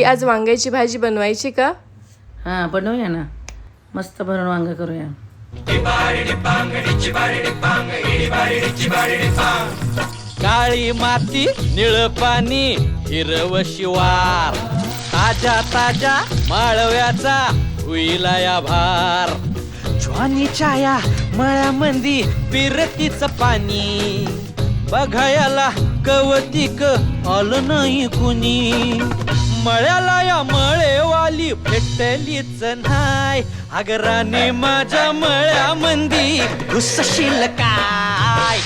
आज वांग्याची भाजी बनवायची का? हां बनवूया ना, मस्त भरून वांग करूया. काळी माती निळ पाणी हिरव शिवार, ताजा ताजा माळव्याचा हुईला या भार. ज्वानीच्या या मळ्यामंदी पिरतीच पाणी, बघायला कवतिक आलं नाही कुणी. मळ्याला या मळेवाली भेटलीच नाय, आगराने माझ्या मळ्यामंदी घुसशील काय.